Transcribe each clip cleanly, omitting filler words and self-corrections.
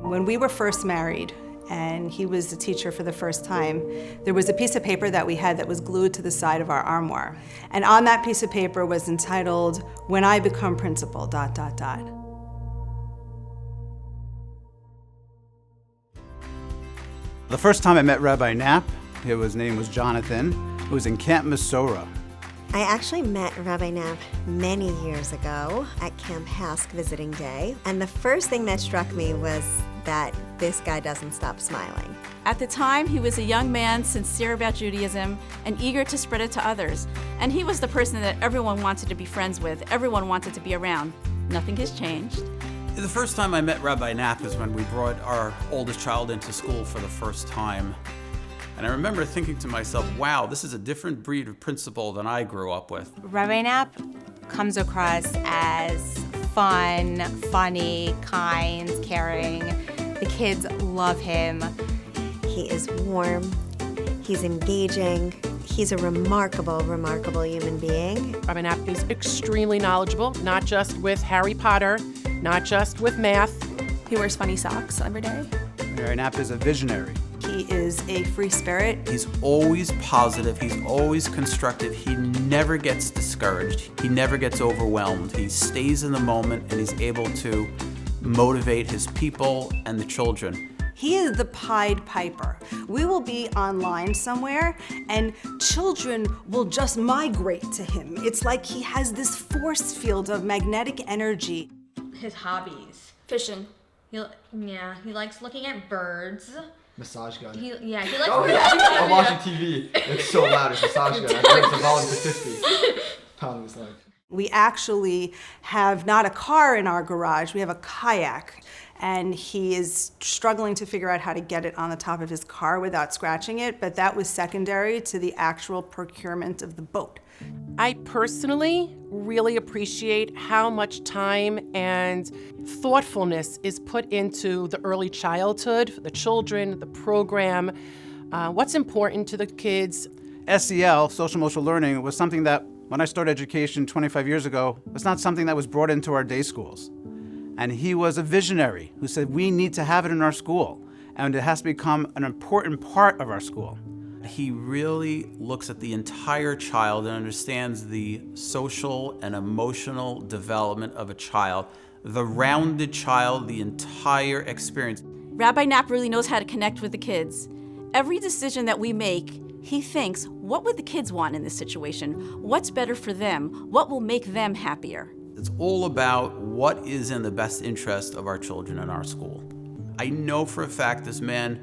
When we were first married, and he was a teacher for the first time, there was a piece of paper that we had that was glued to the side of our armoire. And on that piece of paper was entitled, "When I Become Principal, ... The first time I met Rabbi Knapp, his name was Jonathan, it was in Camp Misora. I actually met Rabbi Knapp many years ago at Camp Hask visiting day, and the first thing that struck me was that this guy doesn't stop smiling. At the time, he was a young man sincere about Judaism and eager to spread it to others. And he was the person that everyone wanted to be friends with, everyone wanted to be around. Nothing has changed. The first time I met Rabbi Knapp is when we brought our oldest child into school for the first time. And I remember thinking to myself, wow, this is a different breed of principal than I grew up with. Rabbi Knapp comes across as fun, funny, kind, caring. The kids love him. He is warm, he's engaging, he's a remarkable, remarkable human being. Rabbi Knapp is extremely knowledgeable, not just with Harry Potter, not just with math. He wears funny socks every day. Rabbi Knapp is a visionary. He is a free spirit. He's always positive, he's always constructive, he never gets discouraged, he never gets overwhelmed. He stays in the moment and he's able to motivate his people and the children. He is the Pied Piper. We will be online somewhere and children will just migrate to him. It's like he has this force field of magnetic energy. His hobbies. Fishing. He likes looking at birds. Massage gun. He likes. Oh yeah, I'm watching TV. It's so loud. It's massage gun. I think it's a volume to 50. Pounding his leg. We actually have not a car in our garage, we have a kayak. And he is struggling to figure out how to get it on the top of his car without scratching it, but that was secondary to the actual procurement of the boat. I personally really appreciate how much time and thoughtfulness is put into the early childhood, the children, the program, what's important to the kids. SEL, social emotional learning, was something that when I started education 25 years ago, was not something that was brought into our day schools. And he was a visionary who said, we need to have it in our school, and it has to become an important part of our school. He really looks at the entire child and understands the social and emotional development of a child, the rounded child, the entire experience. Rabbi Knapp really knows how to connect with the kids. Every decision that we make, he thinks, what would the kids want in this situation? What's better for them? What will make them happier? It's all about what is in the best interest of our children in our school. I know for a fact this man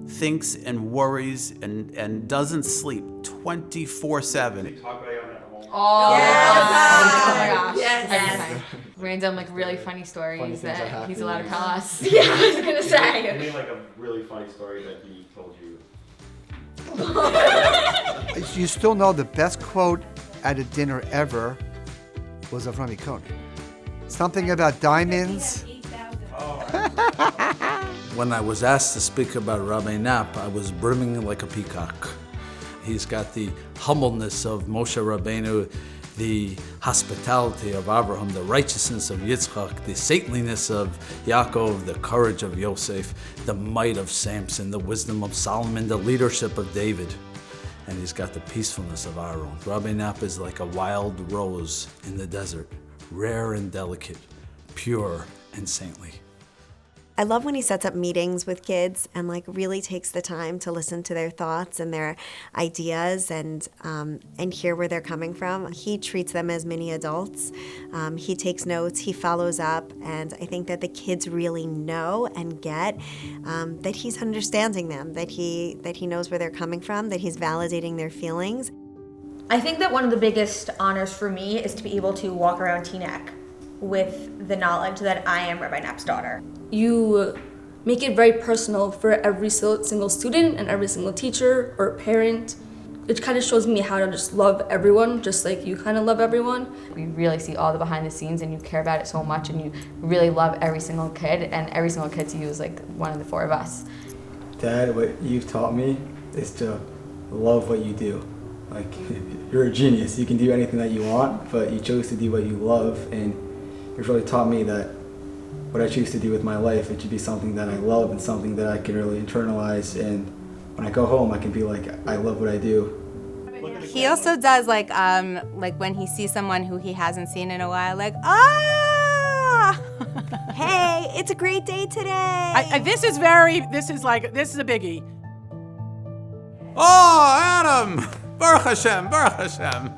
thinks and worries and doesn't sleep 24/7. Oh, yes. oh my gosh. Yes. Random, really funny stories that he's allowed to tell us. Yeah, I was gonna say. Give me a really funny story that he told you. You still know the best quote at a dinner ever was of Rami Cohen. Something about diamonds. When I was asked to speak about Rabbi Knapp, I was brimming like a peacock. He's got the humbleness of Moshe Rabbeinu, the hospitality of Abraham, the righteousness of Yitzchak, the saintliness of Yaakov, the courage of Yosef, the might of Samson, the wisdom of Solomon, the leadership of David. And he's got the peacefulness of Aaron. Rabbi Knapp is like a wild rose in the desert, rare and delicate, pure and saintly. I love when he sets up meetings with kids and really takes the time to listen to their thoughts and their ideas and hear where they're coming from. He treats them as mini adults. He takes notes, he follows up, and I think that the kids really know and get that he's understanding them, that he knows where they're coming from, that he's validating their feelings. I think that one of the biggest honors for me is to be able to walk around Teaneck with the knowledge that I am Rabbi Knapp's daughter. You make it very personal for every single student and every single teacher or parent. It kind of shows me how to just love everyone, just like you kind of love everyone. We really see all the behind the scenes and you care about it so much and you really love every single kid, and every single kid to you is like one of the four of us. Dad, what you've taught me is to love what you do. You're a genius. You can do anything that you want, but you chose to do what you love, and you've really taught me that what I choose to do with my life, it should be something that I love and something that I can really internalize. And when I go home, I can be like, I love what I do. He also does like when he sees someone who he hasn't seen in a while, like, ah, Hey, it's a great day today. This is a biggie. Oh, Adam! Baruch Hashem, Baruch Hashem.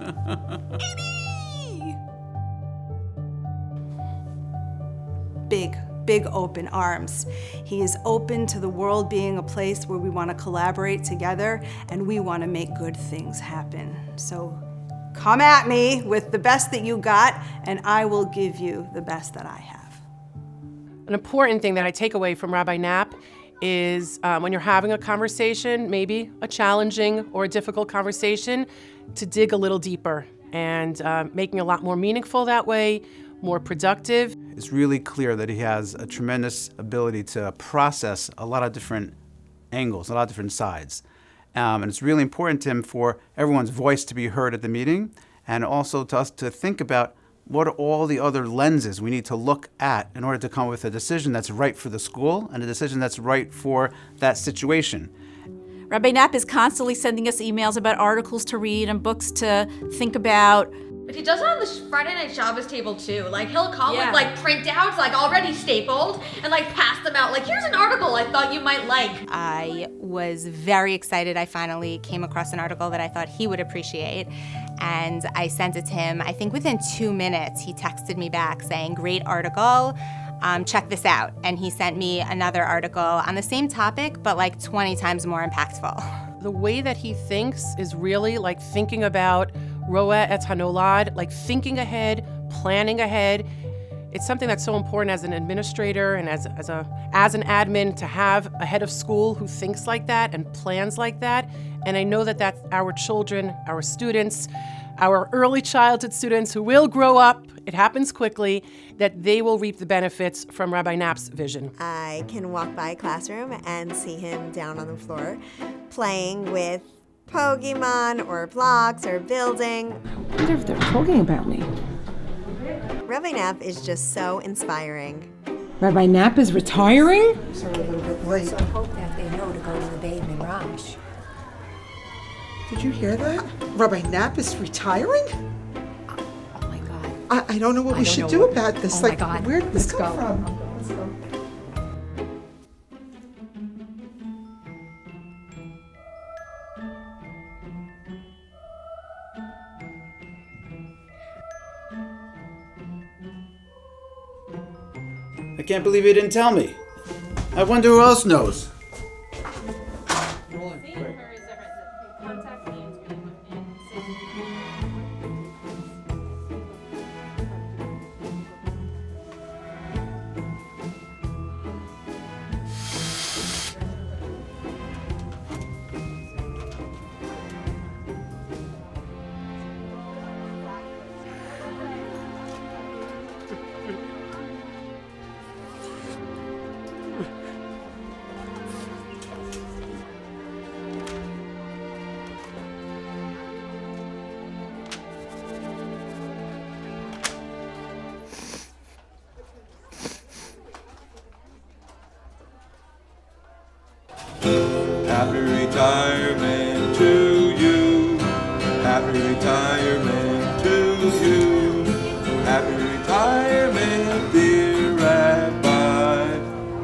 Big open arms. He is open to the world being a place where we want to collaborate together and we want to make good things happen. So come at me with the best that you got and I will give you the best that I have. An important thing that I take away from Rabbi Knapp is when you're having a conversation, maybe a challenging or a difficult conversation, to dig a little deeper and making it a lot more meaningful that way, more productive. It's really clear that he has a tremendous ability to process a lot of different angles, a lot of different sides. And it's really important to him for everyone's voice to be heard at the meeting, and also to us to think about what are all the other lenses we need to look at in order to come up with a decision that's right for the school and a decision that's right for that situation. Rabbi Knapp is constantly sending us emails about articles to read and books to think about. But he does it on the Friday night Shabbos table too. Like he'll come with like printouts, like already stapled, and like pass them out. Like, here's an article I thought you might like. I was very excited. I finally came across an article that I thought he would appreciate, and I sent it to him. I think within 2 minutes, he texted me back saying, "Great article, check this out." And he sent me another article on the same topic, but like 20 times more impactful. The way that he thinks is really like thinking about Roa et Hanolad, like thinking ahead, planning ahead. It's something that's so important as an administrator and as an admin to have a head of school who thinks like that and plans like that. And I know that that's our children, our students, our early childhood students who will grow up, it happens quickly, that they will reap the benefits from Rabbi Knapp's vision. I can walk by a classroom and see him down on the floor playing with Pokemon or blocks or building. I wonder if they're talking about me. Rabbi Knapp is just so inspiring. Rabbi Knapp is retiring? So a little bit late. So I hope that they know to go to the Beit Midrash. Did you hear that? Rabbi Knapp is retiring? Oh my God. I don't know what we should do about this. Oh my God. Where did this Let's come go. from? Let's go. I can't believe you didn't tell me. I wonder who else knows. Happy retirement to you. Happy retirement to you. Happy retirement, dear Rabbi.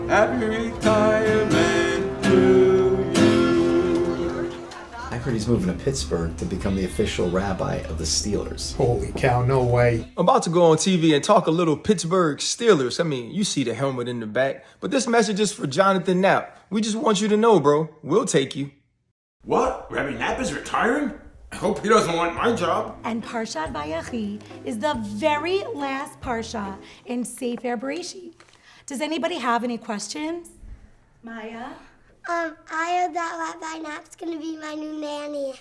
Happy retirement to you. I heard he's moving to Pittsburgh to become the official rabbi of the Steelers. Holy cow, no way. I'm about to go on TV and talk a little Pittsburgh Steelers. I mean, you see the helmet in the back. But this message is for Jonathan Knapp. We just want you to know, bro. We'll take you. What? Rabbi Knapp is retiring? I hope he doesn't want my job. And Parshat Vayechi is the very last Parsha in Sefer Bereshit. Does anybody have any questions? Maya? I heard that Rabbi Knapp's gonna be my new nanny.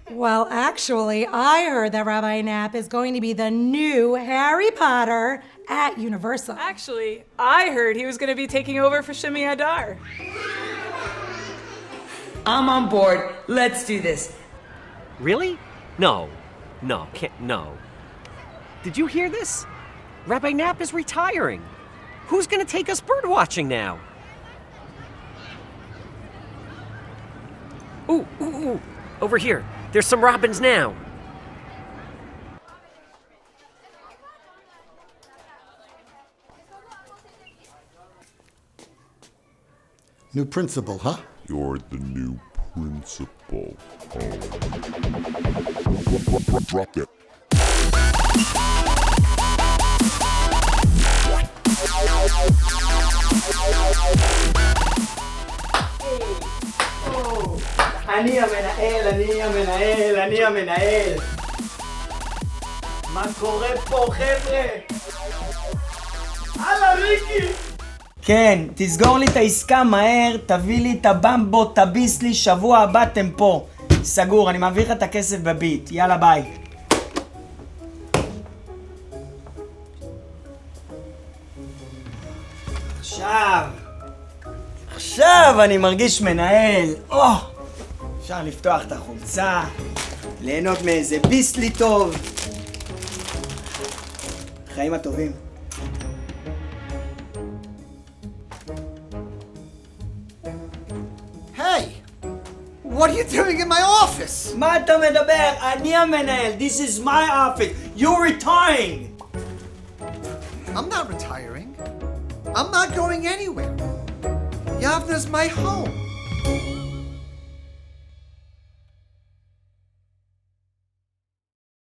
Well, actually, I heard that Rabbi Knapp is going to be the new Harry Potter at Universal. Actually, I heard he was going to be taking over for Shimi Adar. I'm on board. Let's do this. Really? No. No. Did you hear this? Rabbi Knapp is retiring. Who's gonna take us bird watching now? Ooh. Over here. There's some robins now. New principal, huh? You're the new principal. Drop it. אני המנהל. מה קורה פה, חבר'ה? הלאה, ריקי! כן, תסגור לי את העסקה מהר, תביא לי את הבמבו, תביס לי, שבוע הבא אתם פה. סגור, אני מעביר לך את הכסף בביט. יאללה, ביי. עכשיו אני מרגיש מנהל. אפשר לפתוח את החולצה, ליהנות מאיזה ביסלי טוב. חיים הטובים. Hey! What are you doing in my office? מה אתה מדבר? אני המנהל. This is my office. You're retiring. I'm not retiring. I'm not going anywhere. Yavneh's my home.